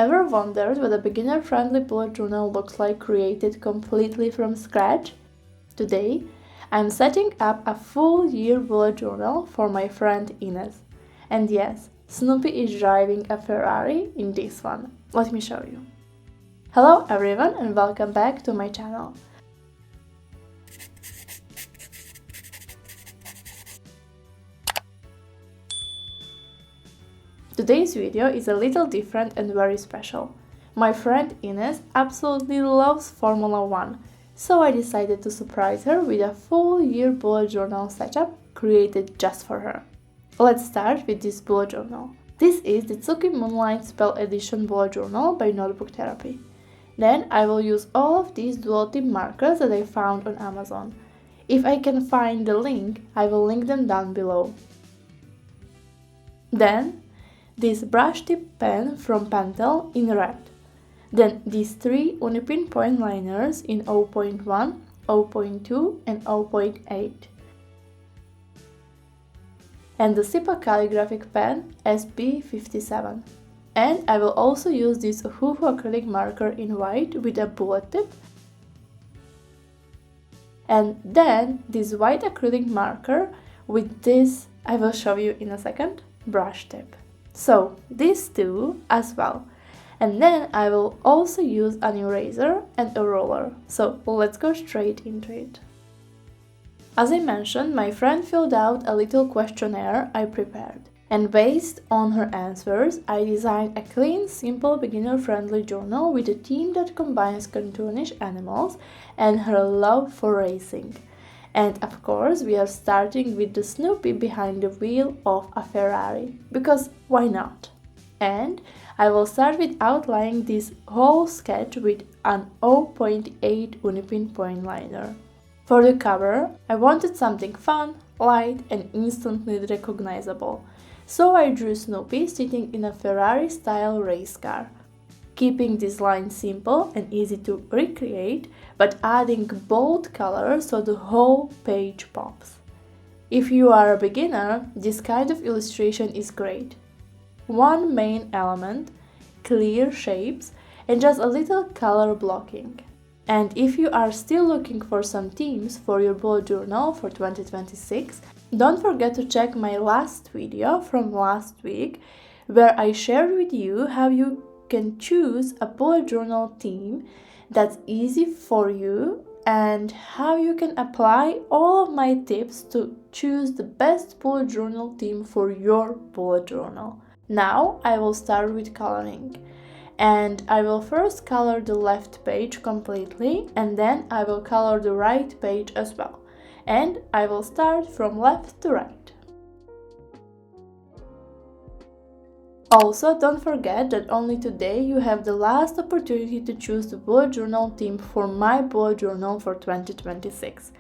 Ever wondered what a beginner-friendly bullet journal looks like created completely from scratch? Today, I'm setting up a full-year bullet journal for my friend Inez. And yes, Snoopy is driving a Ferrari in this one. Let me show you. Hello everyone and welcome back to my channel. Today's video is a little different and very special. My friend Inez absolutely loves Formula 1, so I decided to surprise her with a full-year bullet journal setup created just for her. Let's start with this bullet journal. This is the Tsuki Moonlight Spell Edition bullet journal by Notebooktherapy. Then I will use all of these dual tip markers that I found on Amazon. If I can find the link, I will link them down below. Then this brush tip pen from Pentel in red. Then these three Unipin point liners in 0.1, 0.2 and 0.8. And the Sipa calligraphic pen SB57. And I will also use this Huhu acrylic marker in white with a bullet tip. And then this white acrylic marker with this, I will show you in a second, brush tip. So these two as well. And then I will also use an eraser and a roller. So let's go straight into it. As I mentioned, my friend filled out a little questionnaire I prepared. And based on her answers, I designed a clean, simple, beginner-friendly journal with a theme that combines cartoonish animals and her love for racing. And of course, we are starting with the Snoopy behind the wheel of a Ferrari, because why not? And I will start with outlining this whole sketch with an 0.8 Unipin point liner. For the cover, I wanted something fun, light and instantly recognizable, so I drew Snoopy sitting in a Ferrari-style race car, keeping this line simple and easy to recreate, but adding bold colors so the whole page pops. If you are a beginner, this kind of illustration is great. One main element, clear shapes, and just a little color blocking. And if you are still looking for some themes for your bullet journal for 2026, don't forget to check my last video from last week, where I shared with you how you can choose a bullet journal theme that's easy for you and how you can apply all of my tips to choose the best bullet journal theme for your bullet journal. Now I will start with coloring. And I will first color the left page completely and then I will color the right page as well. And I will start from left to right. Also, don't forget that only today you have the last opportunity to choose the bullet journal theme for my bullet journal for 2026.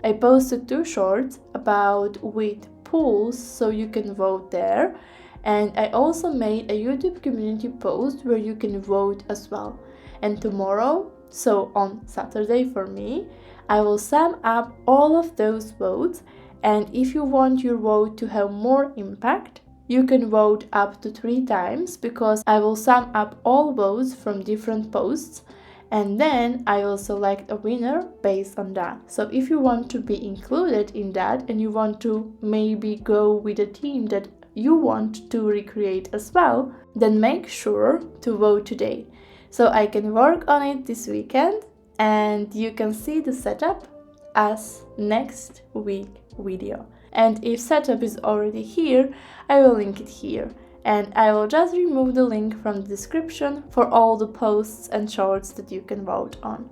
I posted 2 shorts about with polls so you can vote there. And I also made a YouTube community post where you can vote as well. And tomorrow, so on Saturday for me, I will sum up all of those votes. And if you want your vote to have more impact, you can vote up to 3 times because I will sum up all votes from different posts. And then I will select a winner based on that. So if you want to be included in that and you want to maybe go with a team that you want to recreate as well, then make sure to vote today, so I can work on it this weekend and you can see the setup as next week video. And if setup is already here, I will link it here, and I will just remove the link from the description for all the posts and shorts that you can vote on.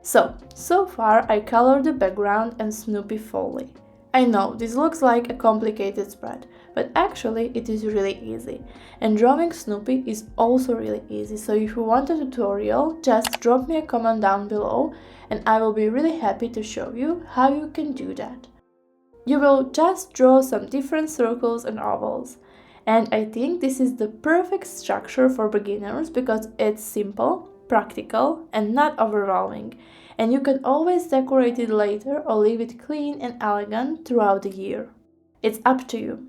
So far I colored the background and Snoopy fully. I know this looks like a complicated spread, but actually it is really easy. And drawing Snoopy is also really easy, so if you want a tutorial, just drop me a comment down below and I will be really happy to show you how you can do that. You will just draw some different circles and ovals. And I think this is the perfect structure for beginners because it's simple, practical and not overwhelming. And you can always decorate it later or leave it clean and elegant throughout the year. It's up to you.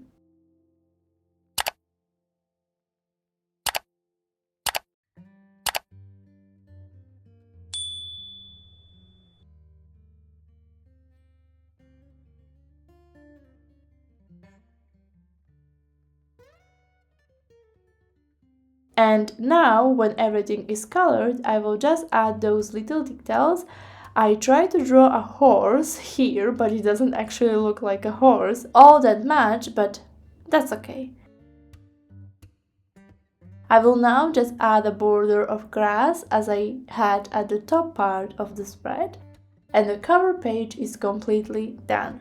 And now, when everything is colored, I will just add those little details. I try to draw a horse here, but it doesn't actually look like a horse all that much, but that's okay. I will now just add a border of grass as I had at the top part of the spread, and the cover page is completely done.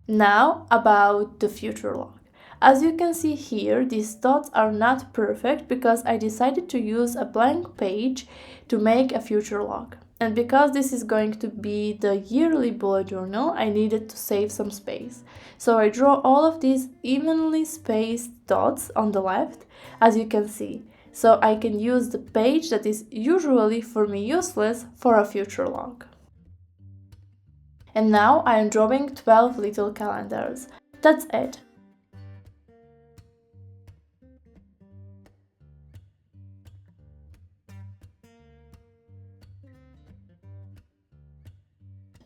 Now about the future log. As you can see here, these dots are not perfect because I decided to use a blank page to make a future log. And because this is going to be the yearly bullet journal, I needed to save some space. So I draw all of these evenly spaced dots on the left, as you can see. So I can use the page that is usually for me useless for a future log. And now I am drawing 12 little calendars. That's it.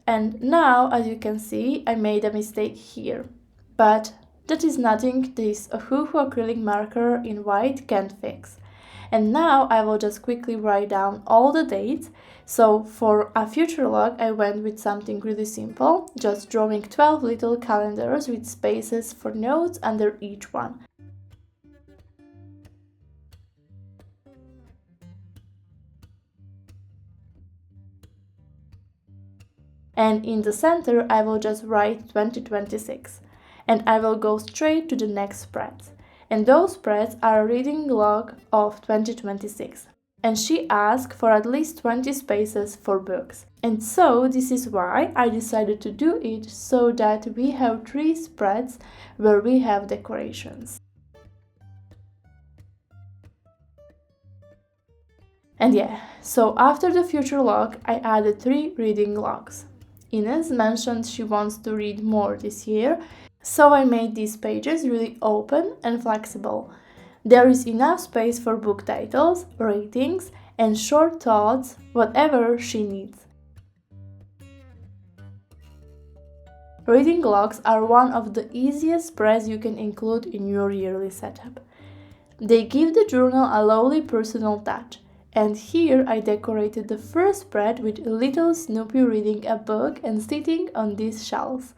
And now, as you can see, I made a mistake here. But that is nothing this Ohuhu acrylic marker in white can't fix. And now I will just quickly write down all the dates. So for a future log, I went with something really simple, just drawing 12 little calendars with spaces for notes under each one. And in the center, I will just write 2026. And I will go straight to the next spreads. And those spreads are a reading log of 2026. And she asked for at least 20 spaces for books. And so this is why I decided to do it so that we have 3 spreads where we have decorations. And yeah, so after the future log, I added 3 reading logs. Inez mentioned she wants to read more this year, so I made these pages really open and flexible. There is enough space for book titles, ratings, and short thoughts, whatever she needs. Reading logs are one of the easiest spreads you can include in your yearly setup. They give the journal a lovely personal touch. And here I decorated the first spread with little Snoopy reading a book and sitting on these shelves.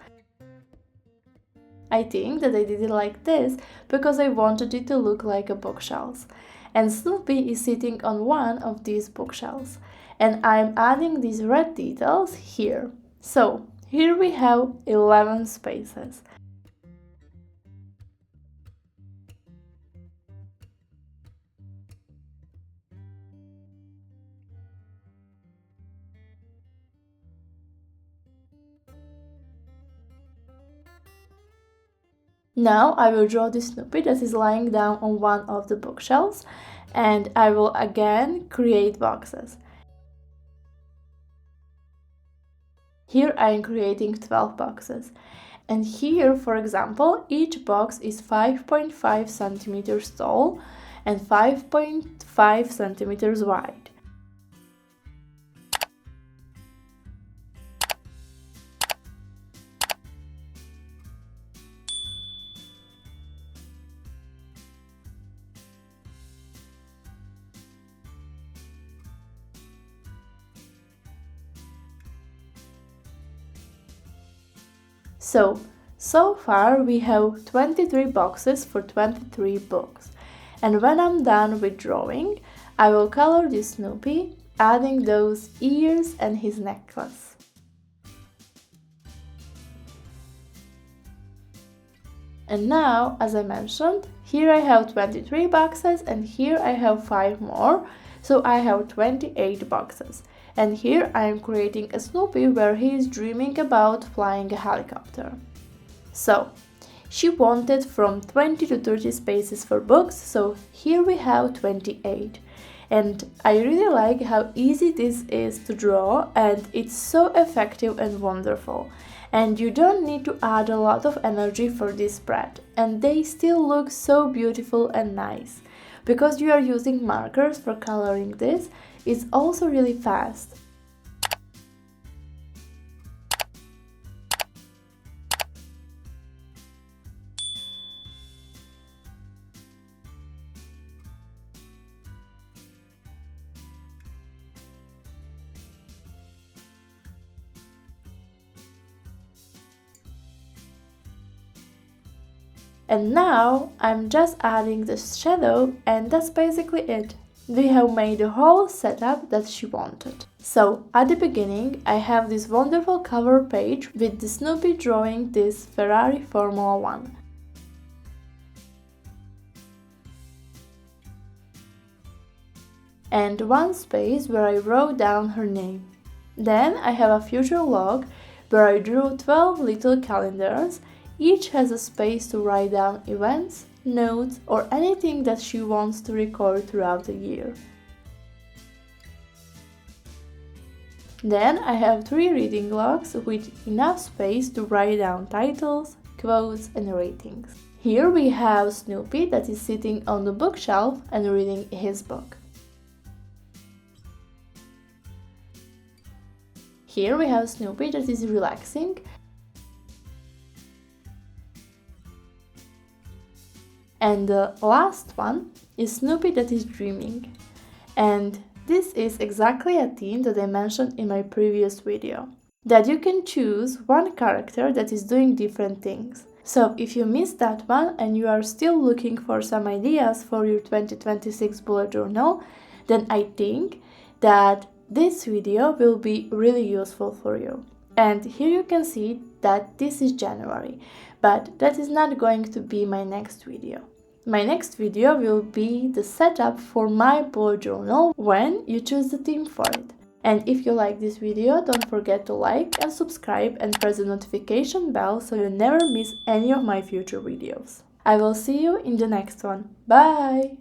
I think that I did it like this because I wanted it to look like a bookshelf. And Snoopy is sitting on one of these bookshelves. And I'm adding these red details here. So here we have 11 spaces. Now I will draw the Snoopy that is lying down on one of the bookshelves, and I will again create boxes. Here I am creating 12 boxes. And here, for example, each box is 5.5 centimeters tall and 5.5 centimeters wide. So far we have 23 boxes for 23 books. And when I'm done with drawing, I will color this Snoopy, adding those ears and his necklace. And now, as I mentioned, here I have 23 boxes and here I have 5 more, so I have 28 boxes. And here I am creating a Snoopy where he is dreaming about flying a helicopter. So, she wanted from 20 to 30 spaces for books, so here we have 28. And I really like how easy this is to draw, and it's so effective and wonderful. And you don't need to add a lot of energy for this spread, and they still look so beautiful and nice. Because you are using markers for coloring this, it's also really fast. And now I'm just adding the shadow, and that's basically it. We have made the whole setup that she wanted. So at the beginning I have this wonderful cover page with the Snoopy drawing this Ferrari Formula 1. And one space where I wrote down her name. Then I have a future log where I drew 12 little calendars. Each has a space to write down events, notes, or anything that she wants to record throughout the year. Then I have 3 reading logs with enough space to write down titles, quotes, and ratings. Here we have Snoopy that is sitting on the bookshelf and reading his book. Here we have Snoopy that is relaxing. And the last one is Snoopy that is dreaming. And this is exactly a theme that I mentioned in my previous video. That you can choose one character that is doing different things. So if you missed that one and you are still looking for some ideas for your 2026 bullet journal, then I think that this video will be really useful for you. And here you can see that this is January, but that is not going to be my next video. My next video will be the setup for my bullet journal when you choose the theme for it. And if you like this video, don't forget to like and subscribe and press the notification bell so you never miss any of my future videos. I will see you in the next one. Bye!